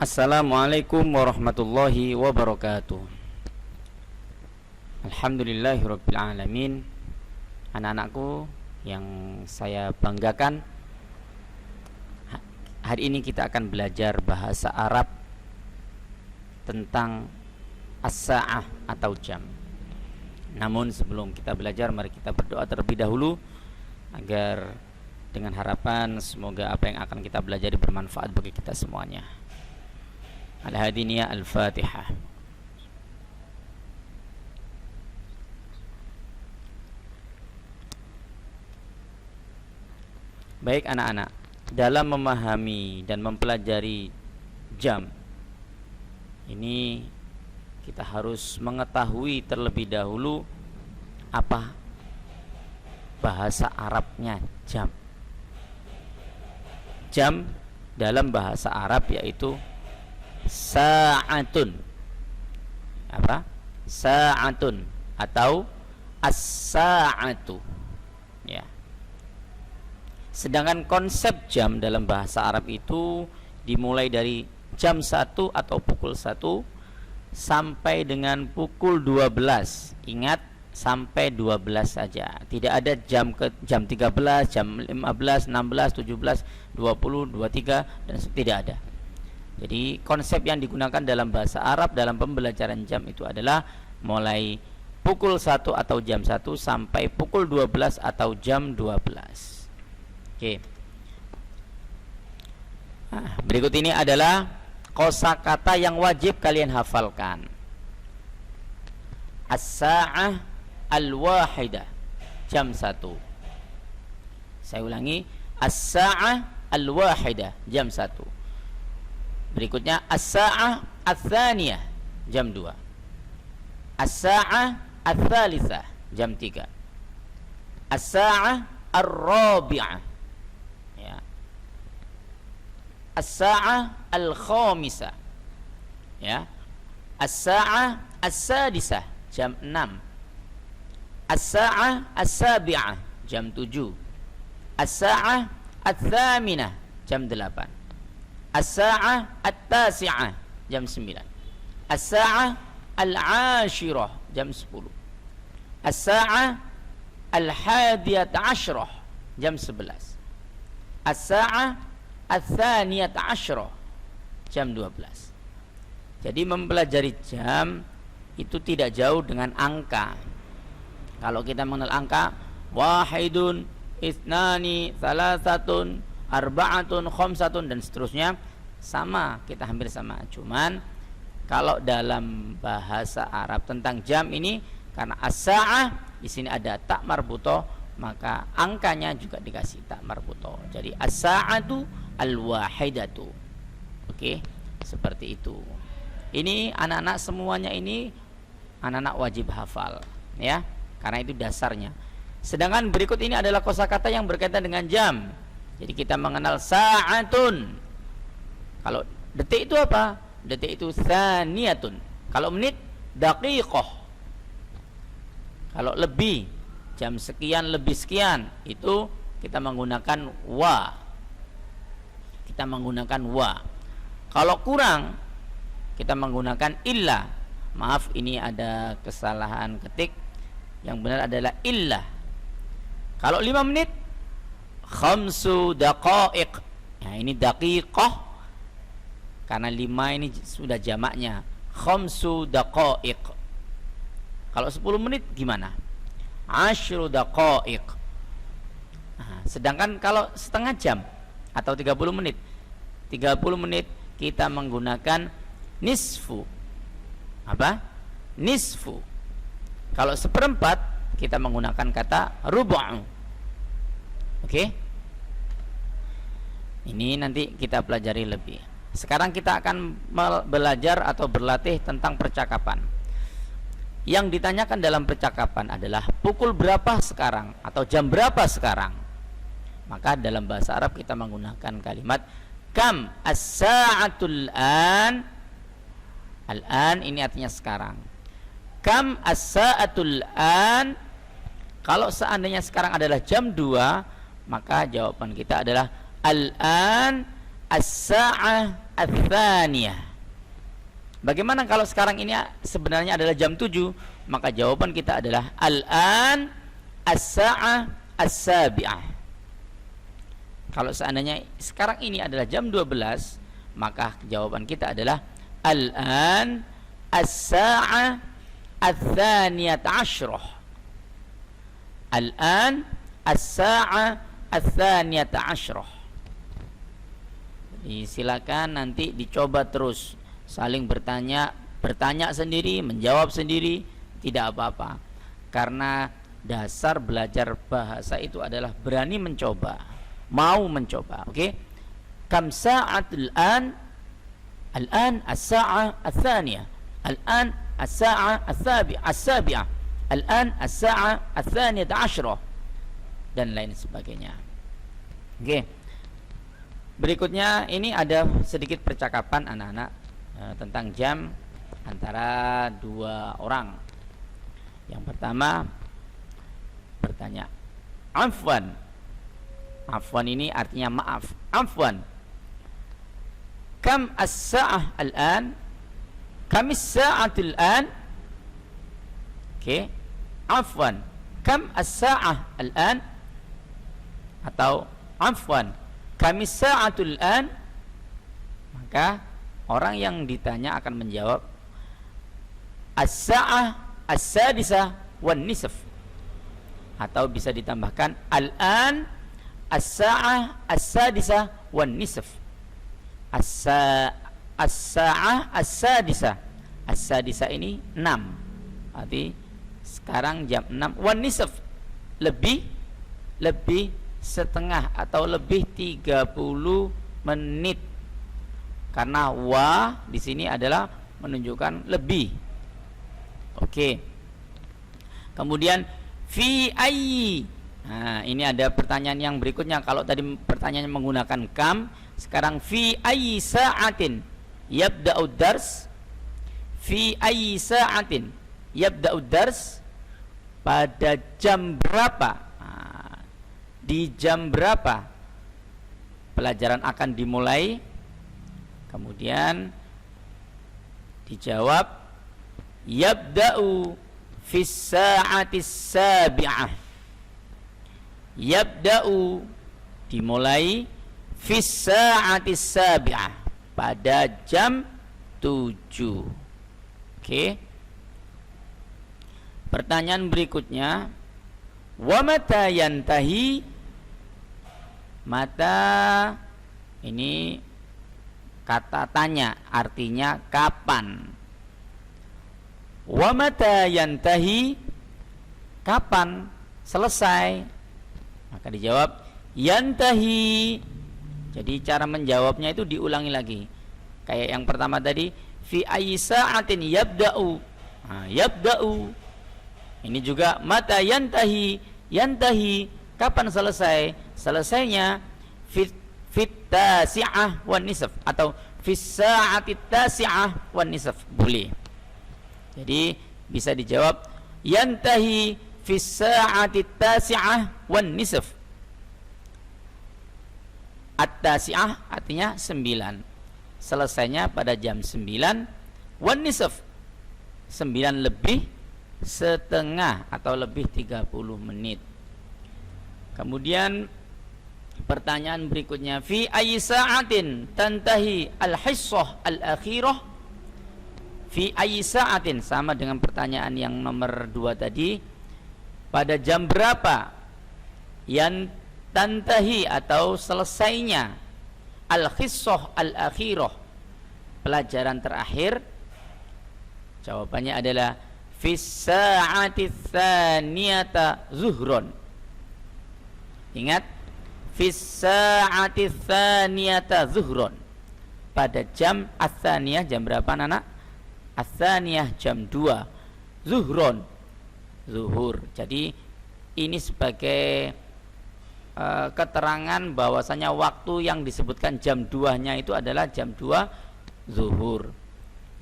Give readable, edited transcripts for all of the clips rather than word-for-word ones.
Assalamualaikum warahmatullahi wabarakatuh. Alhamdulillahirabbil alamin. Anak-anakku yang saya banggakan, hari ini kita akan belajar bahasa Arab tentang as-sa'ah atau jam. Namun sebelum kita belajar, mari kita berdoa terlebih dahulu agar dengan harapan semoga apa yang akan kita belajar bermanfaat bagi kita semuanya. Al-Hadiniyah Al-Fatihah. Baik anak-anak, dalam memahami dan mempelajari jam ini kita harus mengetahui terlebih dahulu apa bahasa Arabnya jam. Jam dalam bahasa Arab yaitu sa'atun. Apa? Sa'atun atau as-sa'atu. Ya. Sedangkan konsep jam dalam bahasa Arab itu dimulai dari jam 1 atau pukul 1 sampai dengan pukul 12. Ingat, sampai 12 saja. Tidak ada jam 13, jam 15, 16, 17, 20, 23 dan tidak ada. Jadi konsep yang digunakan dalam bahasa Arab dalam pembelajaran jam itu adalah mulai pukul 1 atau jam 1 sampai pukul 12 atau jam 12. Oke. Nah, berikut ini adalah kosakata yang wajib kalian hafalkan. As-sa'ah al-wahidah, jam 1. Saya ulangi, as-sa'ah al-wahidah, jam 1. Berikutnya as-sa'ah ats-tsaniyah, jam 2. As-sa'ah ats-tsalitsah, jam 3. As-sa'ah ar-rabi'ah, ya. As-sa'ah al-khamisah, ya. As-sa'ah as-sadisah, jam 6. As-sa'ah as-sabi'ah, jam 7. As-sa'ah ats-tsaminah, jam 8. As-sa'ah at-tasi'ah, jam 9. As-sa'ah al-ashirah, jam 10. As-sa'ah al-hadiyat ashrah, jam 11. As-sa'ah al-thaniyat ashrah, jam 12. Jadi mempelajari jam itu tidak jauh dengan angka. Kalau kita mengenal angka, wahidun, isnani, salasatun, arba'atun, khamsatun dan seterusnya, sama, kita hampir sama. Cuman kalau dalam bahasa Arab tentang jam ini, karena as-sa'ah di sini ada tak marbutoh, maka angkanya juga dikasih tak marbutoh. Jadi as-sa'atu al-wahidatu. Oke, seperti itu. Ini anak-anak semuanya ini anak-anak wajib hafal, ya, karena itu dasarnya. Sedangkan berikut ini adalah kosakata yang berkaitan dengan jam. Jadi kita mengenal sa'atun. Kalau detik itu apa? Detik itu tsaniyatun. Kalau menit, daqiqah. Kalau lebih, jam sekian lebih sekian, itu kita menggunakan wa. Kita menggunakan wa. Kalau kurang, kita menggunakan illa. Maaf, ini ada kesalahan ketik. Yang benar adalah illa. Kalau 5 menit, khamsu daqaiq. Nah, ini daqiqah karena 5 ini sudah jamaknya. Khamsu daqaiq. Kalau 10 menit gimana? Asyru daqaiq. Nah, sedangkan kalau setengah jam atau 30 menit, 30 menit kita menggunakan nisfu. Apa? Nisfu. Kalau seperempat kita menggunakan kata rubu'. Oke. Ini nanti kita pelajari lebih. Sekarang kita akan belajar atau berlatih tentang percakapan. Yang ditanyakan dalam percakapan adalah pukul berapa sekarang atau jam berapa sekarang. Maka dalam bahasa Arab kita menggunakan kalimat kam as-sa'atul an. Al-an ini artinya sekarang. Kam as-sa'atul an. Kalau seandainya sekarang adalah jam 2, maka jawaban kita adalah al-an as-sa'ah ats-tsaniyah. Bagaimana kalau sekarang ini sebenarnya adalah jam 7? Maka jawaban kita adalah al-an as-sa'ah as-sabi'ah. Kalau seandainya sekarang ini adalah jam 12, maka jawaban kita adalah al-an as-sa'ah ats-tsaniyah asyrah. Al-an as-sa'ah ats-tsaniyah asyrah. Jadi silakan nanti dicoba terus, saling bertanya sendiri, menjawab sendiri, tidak apa-apa. Karena dasar belajar bahasa itu adalah berani mencoba, mau mencoba. Oke? Kam sa'atul an? Al-an as-sa'ah ats-tsaniyah. Al-an as-sa'ah as-sabi'ah. Al-an as-sa'ah ats-tsaniyah asyrah, dan lain sebagainya. Oke. Berikutnya ini ada sedikit percakapan anak-anak tentang jam antara dua orang. Yang pertama bertanya, afwan. Afwan ini artinya maaf. Afwan, kam as-sa'ah al-an? Kam as-sa'atul an? Oke. Afwan, kam as-sa'ah al-an? Atau afwan, kam as-sa'atul an? Maka orang yang ditanya akan menjawab as-sa'ah as-sadisah wan nisf, atau bisa ditambahkan al-an as-sa'ah as-sadisah wan nisf. As-sa'ah as-sadisah. As-sadisah ini 6. Berarti sekarang jam 6 wan nisf, lebih setengah atau lebih 30 menit. Karena wa di sini adalah menunjukkan lebih. Oke. Kemudian fi ayyi. Nah, ini ada pertanyaan yang berikutnya. Kalau tadi pertanyaannya menggunakan kam, sekarang fi ayyi sa'atin yabda'ud dars? Fi ayyi sa'atin yabda'ud dars? Pada jam berapa? Nah, di jam berapa pelajaran akan dimulai? Kemudian dijawab yabda'u fis sa'atis sabi'ah. Yabda'u dimulai fis sa'atis sabi'ah, pada jam 7. Oke. Pertanyaan berikutnya, wa mata yantahi? Mata ini kata tanya, artinya kapan. Wa mata yantahi? Kapan selesai? Maka dijawab yantahi. Jadi cara menjawabnya itu diulangi lagi. Kayak yang pertama tadi, fi ayyi sa'atin yabda'u. Nah, yabda'u. Ini juga mata yantahi? Yantahi, kapan selesai? Selesainya fit tasi'ah wan nisf, atau fis sa'ati tasi'ah wan nisf, boleh. Jadi bisa dijawab yantahi fis sa'ati tasi'ah wan nisf. At-tasi'ah artinya 9, selesainya pada jam 9. Wan nisf, 9 lebih setengah atau lebih 30 menit. Kemudian pertanyaan berikutnya, fi ayyi sa'atin tantahi al-hissah al-akhirah? Fi ayyi sa'atin, sama dengan pertanyaan yang nomor 2 tadi. Pada jam berapa yang tantahi atau selesainya al-hissah al-akhirah, pelajaran terakhir? Jawabannya adalah fis sa'ati tsaniyata zuhron. Ingat, fis sa'ati tsaniyata zuhron, pada jam ats-tsaniyah. Jam berapa anak? Ats-tsaniyah jam 2. Zuhron, zuhur. Jadi ini sebagai keterangan bahwasanya waktu yang disebutkan jam 2-nya itu adalah jam 2 zuhur.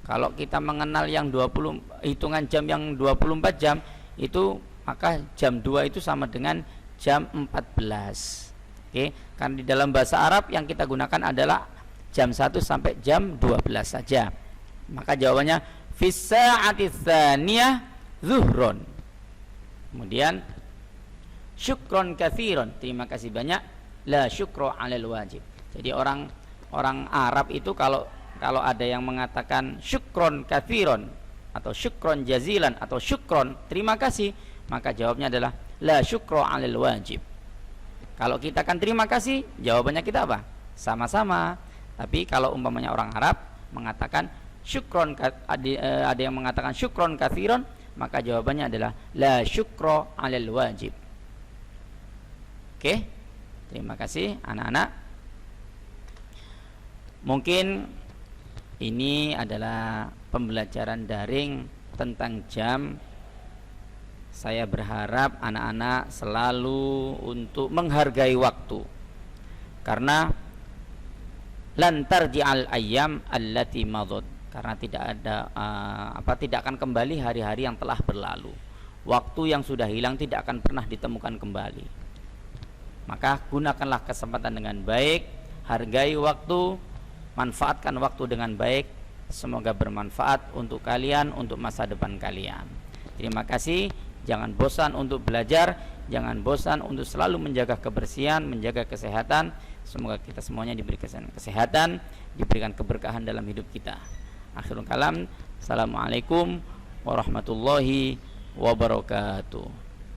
Kalau kita mengenal yang 20 hitungan jam yang 24 jam itu, maka jam 2 itu sama dengan jam 14. Oke, kan di dalam bahasa Arab yang kita gunakan adalah jam 1 sampai jam 12 saja. Maka jawabannya fis sa'ati tsaniyah zuhron. Kemudian syukron katsiron, terima kasih banyak, la syukra 'alal wajib. Jadi orang Arab itu kalau ada yang mengatakan syukron katsiron atau syukron jazilan atau syukron terima kasih, maka jawabnya adalah la syukra 'alal wajib. Kalau kita kan terima kasih, jawabannya kita apa? Sama-sama. Tapi kalau umpamanya orang Arab mengatakan syukron, ada yang mengatakan syukron katsiron, maka jawabannya adalah la syukra 'alal wajib. Oke? Terima kasih anak-anak. Mungkin ini adalah pembelajaran daring tentang jam. Saya berharap anak-anak selalu untuk menghargai waktu. Karena lan tarji'al ayyam allati madad, karena tidak akan kembali hari-hari yang telah berlalu. Waktu yang sudah hilang tidak akan pernah ditemukan kembali. Maka gunakanlah kesempatan dengan baik, hargai waktu, manfaatkan waktu dengan baik. Semoga bermanfaat untuk kalian, untuk masa depan kalian. Terima kasih. Jangan bosan untuk belajar, jangan bosan untuk selalu menjaga kebersihan, menjaga kesehatan. Semoga kita semuanya diberi kesehatan, diberikan keberkahan dalam hidup kita. Akhirul kalam, assalamualaikum warahmatullahi wabarakatuh.